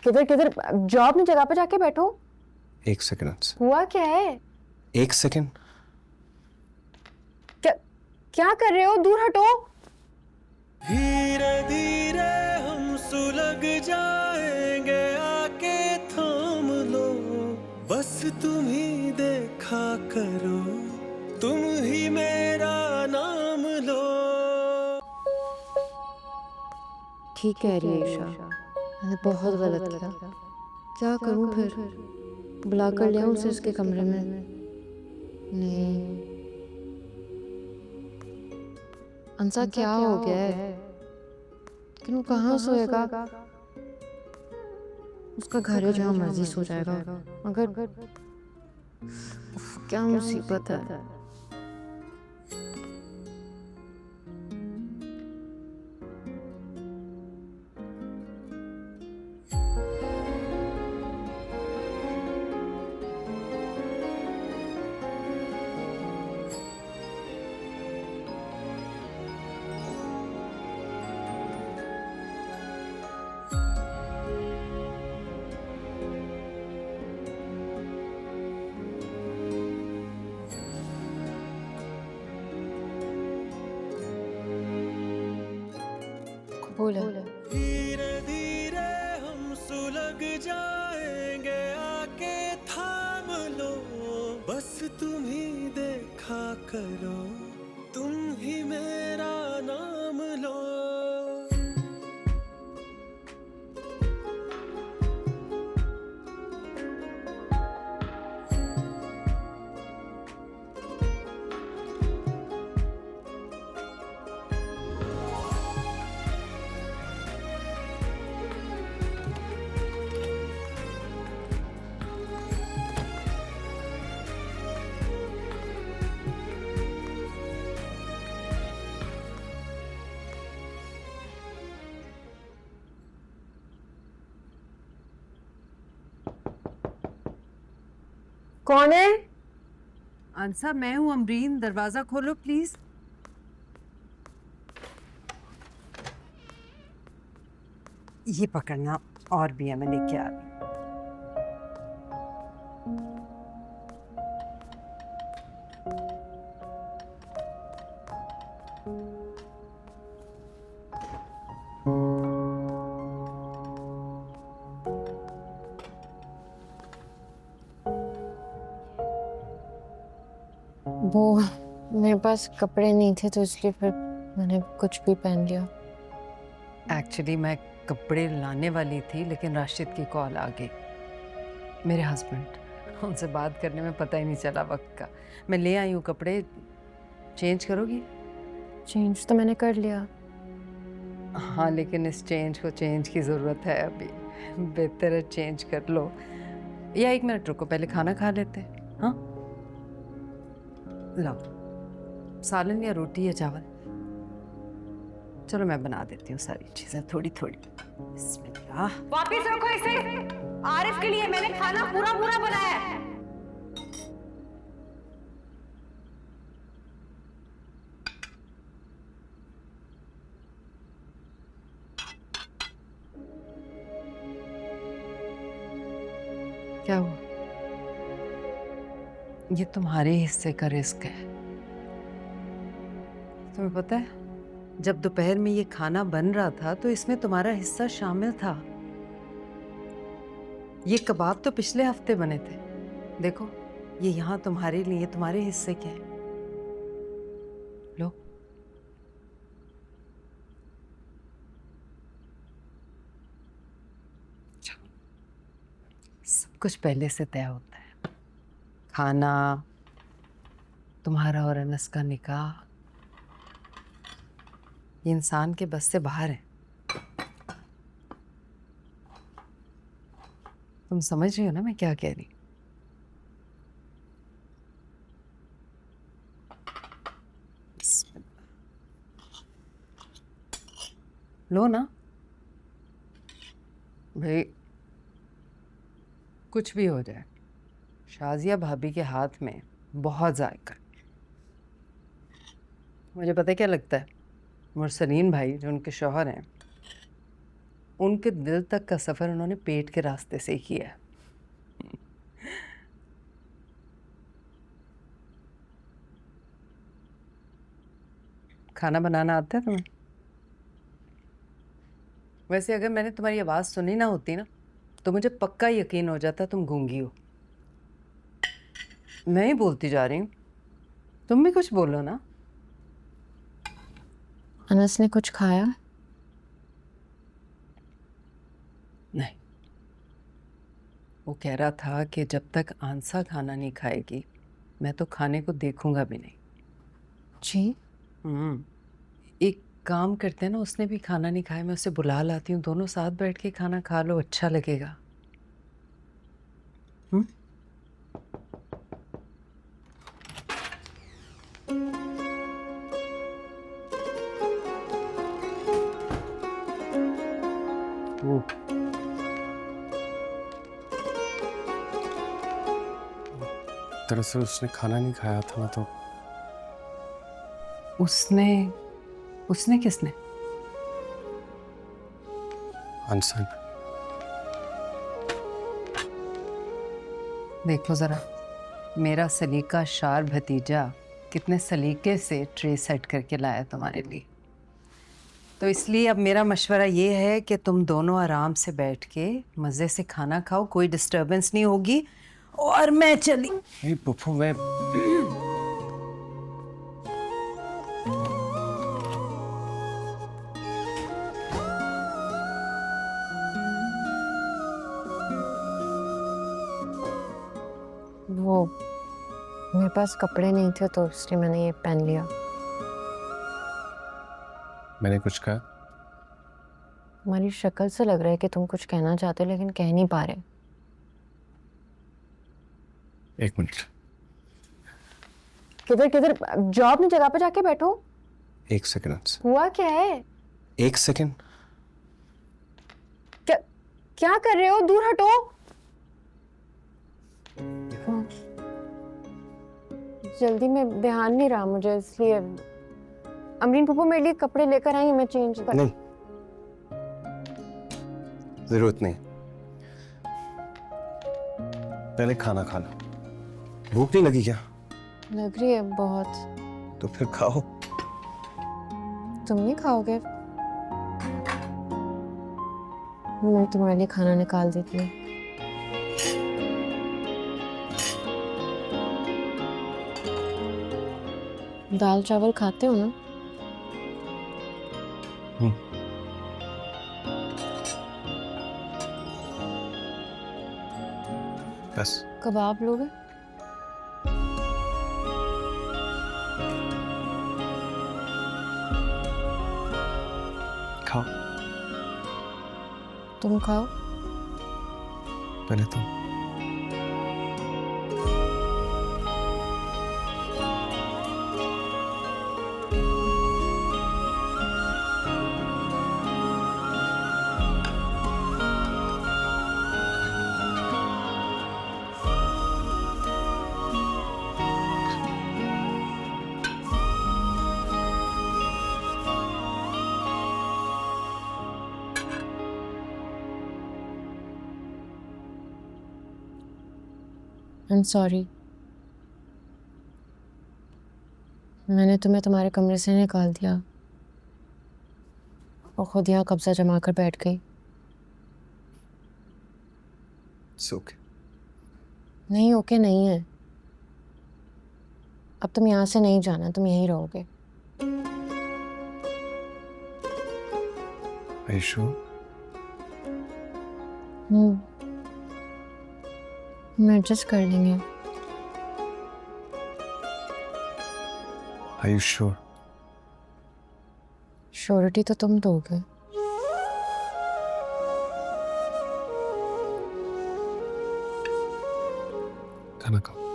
किधर किधर जाओ, अपनी जगह पे जाके बैठो। 1 सेकंड। हुआ क्या है? 1 सेकंड। क्या क्या कर रहे हो? दूर हटो। धीरे धीरे हम सुलग जाएंगे, आके थाम लो, बस तुम ही देखा करो, तुम ही मेरा नाम लो। ठीक कह रही है ईशा, मैंने बहुत गलत किया। क्या करूं फिर? बुला कर लिया उसे इसके कमरे में? नहीं, अंसा क्या हो गया है? लेकिन वो कहाँ सोएगा? उसका घर है, जहाँ मर्जी सो जाएगा। मगर क्या मुसीबत है। बोला धीरे धीरे हम सुलग जाएंगे, आके थाम लो, बस तुम ही देखा करो, तुम ही मेरा नाम लो। कौन है? अंसा, मैं हूँ अमरीन, दरवाजा खोलो प्लीज। ये पकड़ना, और भी है, मैं लेके आ रही हूँ। वो मेरे पास कपड़े नहीं थे, तो इसलिए फिर मैंने कुछ भी पहन लिया। एक्चुअली मैं कपड़े लाने वाली थी, लेकिन राशिद की कॉल आ गई, मेरे हस्बैंड। उनसे बात करने में पता ही नहीं चला वक्त का। मैं ले आई हूँ कपड़े, चेंज करोगी? चेंज तो मैंने कर लिया। हाँ, लेकिन इस चेंज को चेंज की ज़रूरत है अभी। बेहतर है चेंज कर लो, या 1 मिनट रुको, पहले खाना खा लेते हैं। हाँ, लो, सालन या रोटी या चावल? चलो मैं बना देती हूँ सारी चीज़ें थोड़ी थोड़ी। बिस्मिल्लाह। वापिस रखो इसे। आरिफ के लिए मैंने खाना पूरा पूरा बनाया है। क्या हुआ? ये तुम्हारे हिस्से का रिस्क है। तुम्हें पता है, जब दोपहर में ये खाना बन रहा था तो इसमें तुम्हारा हिस्सा शामिल था। ये कबाब तो पिछले हफ्ते बने थे, देखो ये यहाँ तुम्हारे लिए, तुम्हारे हिस्से के हैं। लो। सब कुछ पहले से तय होता है, खाना, तुम्हारा और अनस का निकाह, ये इंसान के बस से बाहर है। तुम समझ रही हो ना मैं क्या कह रही? लो ना भाई, कुछ भी हो जाए, शाजिया भाभी के हाथ में बहुत जायका। मुझे पता है क्या लगता है, मुरसलीन भाई जो उनके शौहर हैं, उनके दिल तक का सफर उन्होंने पेट के रास्ते से ही किया है। खाना बनाना आता है तुम्हें? वैसे अगर मैंने तुम्हारी आवाज सुनी ना होती ना तो मुझे पक्का यकीन हो जाता तुम गूंगी हो। मैं ही बोलती जा रही हूँ, तुम भी कुछ बोलो ना। अनस ने कुछ खाया? नहीं, वो कह रहा था कि जब तक आंसा खाना नहीं खाएगी मैं तो खाने को देखूंगा भी नहीं। जी? एक काम करते हैं ना, उसने भी खाना नहीं खाया, मैं उसे बुला लाती हूँ, दोनों साथ बैठ के खाना खा लो, अच्छा लगेगा। दरअसल उसने खाना नहीं खाया था ना, तो उसने किसने? अनसन। देखो जरा, मेरा सलीका शार भतीजा कितने सलीके से ट्रे सेट करके लाया तुम्हारे लिए। तो इसलिए अब मेरा मशवरा ये है कि तुम दोनों आराम से बैठ के मज़े से खाना खाओ, कोई डिस्टर्बेंस नहीं होगी। और मैं चली। पप्पू, मैं वो मेरे पास कपड़े नहीं थे तो इसलिए मैंने ये पहन लिया। मैंने कुछ कहा? तुम्हारी शक्ल से लग रहा है कि तुम कुछ कहना चाहते हो लेकिन कह नहीं पा रहे। एक मिनट। किधर किधर, जाओ अपनी जगह पे जाके बैठो। एक सेकंड अंस। हुआ क्या है? एक सेकंड। क्या क्या कर रहे हो? दूर हटो। जल्दी में ध्यान नहीं रहा मुझे, इसलिए अमरीन पप्पू मेरे लिए कपड़े लेकर आई, मैं चेंज कर। नहीं, जरूरत नहीं। पहले खाना खा लो। भूख नहीं लगी क्या? लग रही है बहुत। तो फिर खाओ। तुम नहीं खाओगे? मैं तुम्हारे लिए खाना निकाल देती हूँ। दाल चावल खाते हो ना? बस। कबाब लोगे? खाओ। तुम खाओ। पहले तुम। I'm sorry. मैंने तुम्हें तुम्हारे कमरे से निकाल दिया और खुद यहाँ कब्जा जमा कर बैठ गई। It's okay. नहीं ओके नहीं है। अब तुम यहाँ से नहीं जाना, तुम यहीं रहोगे। Are you sure? हम एडजस्ट कर लेंगे। Are you sure? श्योरिटी तो तुम दोगे। खाना खाओ।